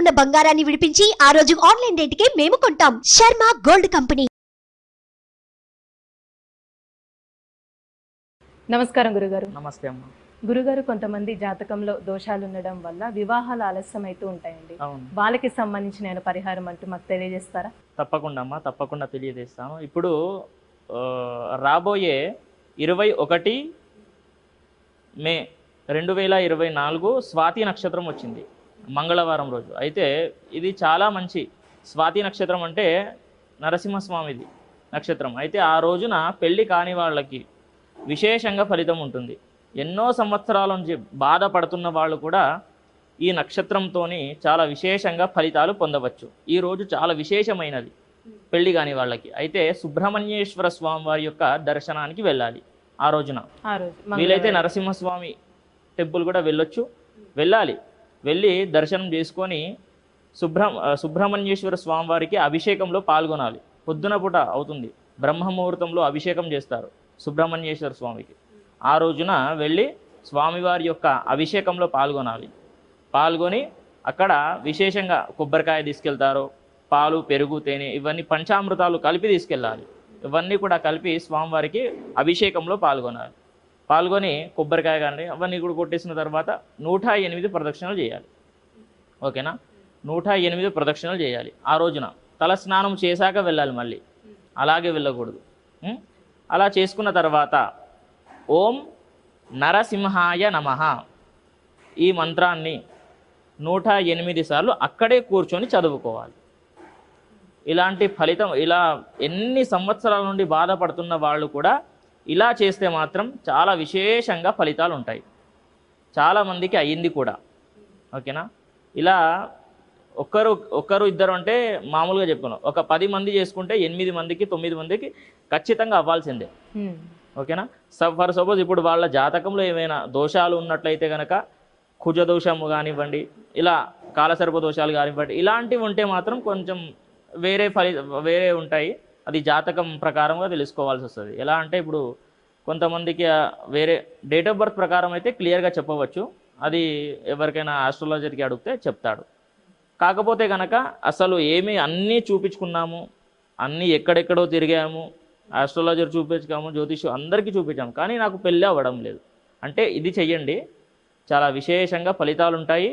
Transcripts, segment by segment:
ఉన్న బంగారాన్ని విడిపించి ఆ రోజు ఆన్లైన్ రేటుకే మేము కొంటాం. Sharma gold company. నమస్కారం గురుగారు. నమస్తే అమ్మ. గురుగారు, కొంతమంది జాతకంలో దోషాలు ఉండడం వల్ల వివాహాలు ఆలస్యం అవుతూ ఉంటాయండి. వాళ్ళకి సంబంధించిన పరిహారం అంటూ మాకు తెలియజేస్తారా? తప్పకుండా అమ్మ, తప్పకుండా తెలియజేస్తాను. ఇప్పుడు రాబోయే 21 మే 2024 స్వాతి నక్షత్రం వచ్చింది, మంగళవారం రోజు. అయితే ఇది చాలా మంచి స్వాతి నక్షత్రం, అంటే నరసింహస్వామిది నక్షత్రం. అయితే ఆ రోజున పెళ్ళి కాని వాళ్ళకి విశేషంగా ఫలితం ఉంటుంది. ఎన్నో సంవత్సరాల నుంచి బాధపడుతున్న వాళ్ళు కూడా ఈ నక్షత్రంతో చాలా విశేషంగా ఫలితాలు పొందవచ్చు. ఈ రోజు చాలా విశేషమైనది పెళ్లి కాని వాళ్ళకి. అయితే సుబ్రహ్మణ్యేశ్వర స్వామి వారి యొక్క దర్శనానికి వెళ్ళాలి ఆ రోజున. వీలైతే నరసింహస్వామి టెంపుల్ కూడా వెళ్ళి దర్శనం చేసుకొని సుబ్రహ్మణ్యేశ్వర స్వామి వారికి అభిషేకంలో పాల్గొనాలి. పొద్దున పూట అవుతుంది, బ్రహ్మముహూర్తంలో అభిషేకం చేస్తారు సుబ్రహ్మణ్యేశ్వర స్వామికి. ఆ రోజున వెళ్ళి స్వామివారి యొక్క అభిషేకంలో పాల్గొని అక్కడ విశేషంగా కొబ్బరికాయ తీసుకెళ్తారు, పాలు, పెరుగు, తేనె, ఇవన్నీ పంచామృతాలు కలిపి తీసుకెళ్ళాలి. ఇవన్నీ కూడా కలిపి స్వామివారికి అభిషేకంలో పాల్గొని కొబ్బరికాయ కానీ అవన్నీ కూడా కొట్టేసిన తర్వాత 108 ప్రదక్షిణలు చేయాలి. ఓకేనా? 108 ప్రదక్షిణలు చేయాలి ఆ రోజున. తల స్నానం చేశాక వెళ్ళాలి, మళ్ళీ అలాగే వెళ్ళకూడదు. అలా చేసుకున్న తర్వాత ఓం నరసింహాయ నమః ఈ మంత్రాన్ని 108 సార్లు అక్కడే కూర్చొని చదువుకోవాలి. ఇలాంటి ఫలితం, ఇలా ఎన్ని సంవత్సరాల నుండి బాధపడుతున్న వాళ్ళు కూడా ఇలా చేస్తే మాత్రం చాలా విశేషంగా ఫలితాలు ఉంటాయి. చాలామందికి అయ్యింది కూడా. ఓకేనా? ఇలా ఒక్కరు ఇద్దరు అంటే మామూలుగా చెప్పుకున్నాం. ఒక 10 మంది చేసుకుంటే 8 మందికి 9 మందికి ఖచ్చితంగా అవ్వాల్సిందే. ఓకేనా? ఫర్ సపోజ్ ఇప్పుడు వాళ్ళ జాతకంలో ఏమైనా దోషాలు ఉన్నట్లయితే కనుక, కుజ దోషము కానివ్వండి, ఇలా కాలసర్ప దోషాలు కానివ్వండి, ఇలాంటివి ఉంటే మాత్రం కొంచెం వేరే ఉంటాయి. అది జాతకం ప్రకారంగా తెలుసుకోవాల్సి వస్తుంది. ఎలా అంటే ఇప్పుడు కొంతమందికి వేరే డేట్ ఆఫ్ బర్త్ ప్రకారం అయితే క్లియర్గా చెప్పవచ్చు. అది ఎవరికైనా ఆస్ట్రాలజర్కి అడిగితే చెప్తాడు. కాకపోతే కనుక అసలు అన్నీ చూపించుకున్నాము, అన్నీ ఎక్కడెక్కడో తిరిగాము, ఆస్ట్రాలజర్ చూపించాము, జ్యోతిషం అందరికీ చూపించాము, కానీ నాకు పెళ్ళి అవ్వడం లేదు అంటే ఇది చెయ్యండి, చాలా విశేషంగా ఫలితాలు ఉంటాయి.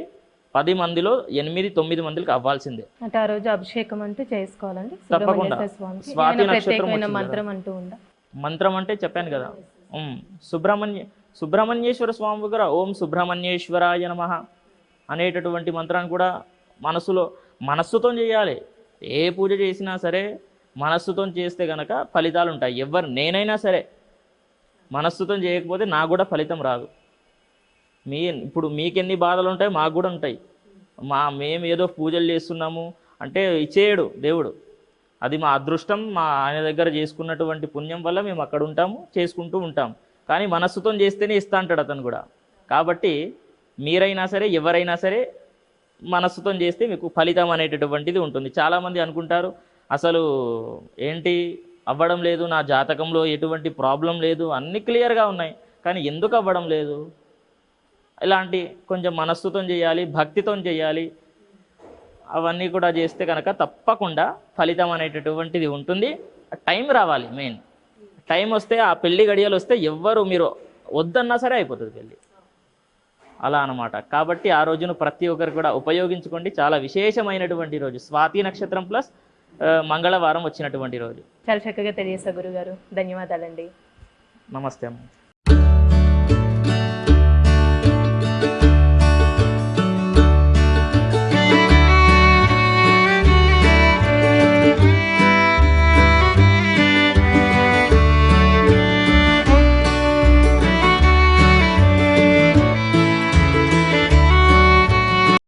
10 మందిలో 8-9 మందికి అవ్వాల్సిందే. అంటే ఆ రోజు అభిషేకం అంటూ చేసుకోవాలండి. తప్పకుండా. స్వాతి నక్షత్రం మంత్రం అంటే చెప్పాను కదా, సుబ్రహ్మణ్యేశ్వర స్వామి దగ్గర ఓం సుబ్రహ్మణ్యేశ్వరాయ నమః అనేటటువంటి మంత్రాన్ని కూడా మనస్సుతో చేయాలి. ఏ పూజ చేసినా సరే మనస్సుతో చేస్తే కనుక ఫలితాలు ఉంటాయి. నేనైనా సరే మనస్సుతో చేయకపోతే నాకు కూడా ఫలితం రాదు. ఇప్పుడు మీకెన్ని బాధలు ఉంటాయి, మాకు కూడా ఉంటాయి. మేము ఏదో పూజలు చేస్తున్నాము అంటే ఇచ్చేయడు దేవుడు, అది మా అదృష్టం. ఆయన దగ్గర చేసుకున్నటువంటి పుణ్యం వల్ల మేము అక్కడ ఉంటాము, చేసుకుంటూ ఉంటాం. కానీ మనస్సుతో చేస్తేనే ఇస్తా అంటాడు అతను కూడా. కాబట్టి మీరైనా సరే ఎవరైనా సరే మనస్సుతో చేస్తే మీకు ఫలితం అనేటటువంటిది ఉంటుంది. చాలామంది అనుకుంటారు అసలు ఏంటి అవ్వడం లేదు, నా జాతకంలో ఎటువంటి ప్రాబ్లం లేదు, అన్నీ క్లియర్గా ఉన్నాయి, కానీ ఎందుకు అవ్వడం లేదు? ఇలాంటి కొంచెం మనస్సుతో చేయాలి, భక్తితో చేయాలి. అవన్నీ కూడా చేస్తే కనుక తప్పకుండా ఫలితం అనేటటువంటిది ఉంటుంది. టైం రావాలి, మెయిన్ టైం వస్తే, ఆ పెళ్లి గడియలు వస్తే మీరు వద్దన్నా సరే అయిపోతుంది పెళ్ళి, అలా అన్నమాట. కాబట్టి ఆ రోజును ప్రతి ఒక్కరు కూడా ఉపయోగించుకోండి. చాలా విశేషమైనటువంటి రోజు, స్వాతి నక్షత్రం ప్లస్ మంగళవారం వచ్చినటువంటి రోజు. చాలా చక్కగా తెలియజేశారు గురుగారు. ధన్యవాదాలండి. నమస్తే అమ్మ.